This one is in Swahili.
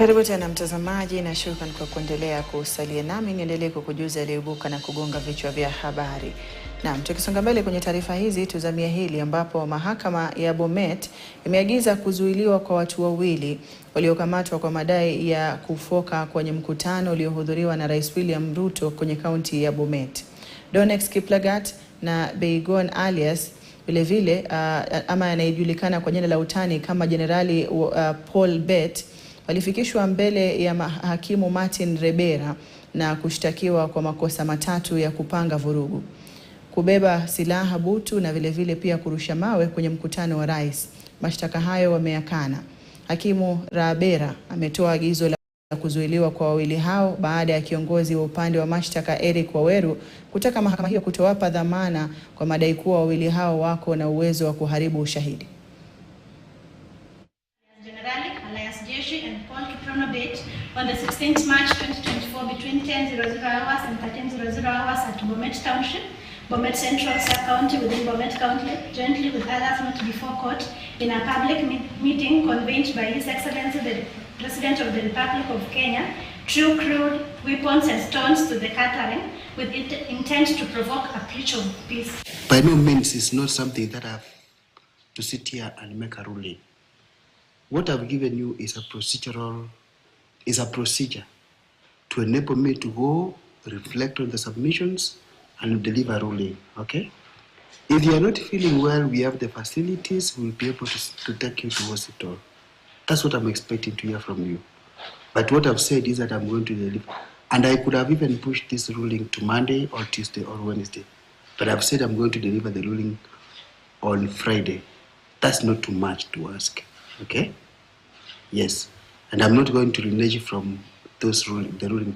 Karibu tena mtazamaji, na shukrani kwa kuendelea kusalia nami. Niendelee kukujuza yaliyoibuka na kugonga vichwa vya habari. Naam, tukisonga mbele kwenye taarifa hizi, tuzamia hili ambapo Mahakama ya Bomet imeagiza kuzuiliwa kwa watu wawili waliokamatwa kwa madai ya kufoka kwenye mkutano uliohudhuriwa na Rais William Ruto kwenye kaunti ya Bomet. Donex Kiplagat na Beigon alias vile ama anayejulikana kwa jina la utani kama Jenerali Paul Bet walifikishwa mbele ya hakimu Martin Rebera na kushtakiwa kwa makosa matatu ya kupanga vurugu, kubeba silaha butu na vile pia kurusha mawe kwenye mkutano wa rais. Mashtaka hayo wameyakana. Hakimu Rebera ametoa agizo la kuzuiliwa kwa wawili hao baada ya kiongozi wa upande wa mashtaka Eric Waweru kutaka mahakama hiyo kutowapa dhamana kwa madai kuwa wawili hao wako na uwezo wa kuharibu ushahidi. On the 16th March 2024 between 10:00 hours and 13:00 hours at Bomet Township, Bomet Central Sub-County within Bomet County, jointly with others not before court, in a public meeting convened by His Excellency the President of the Republic of Kenya, threw crude weapons and stones to the gathering with intent to provoke a breach of peace. By no means is not something that I have to sit here and make a ruling. What I've given you is a procedure to enable me to go, reflect on the submissions, and deliver a ruling, okay? If you are not feeling well, we have the facilities, we'll be able to take you to hospital. That's what I'm expecting to hear from you. But what I've said is that I'm going to deliver. And I could have even pushed this ruling to Monday or Tuesday or Wednesday. But I've said I'm going to deliver the ruling on Friday. That's not too much to ask, okay? Yes. And I'm not going to renege from the ruling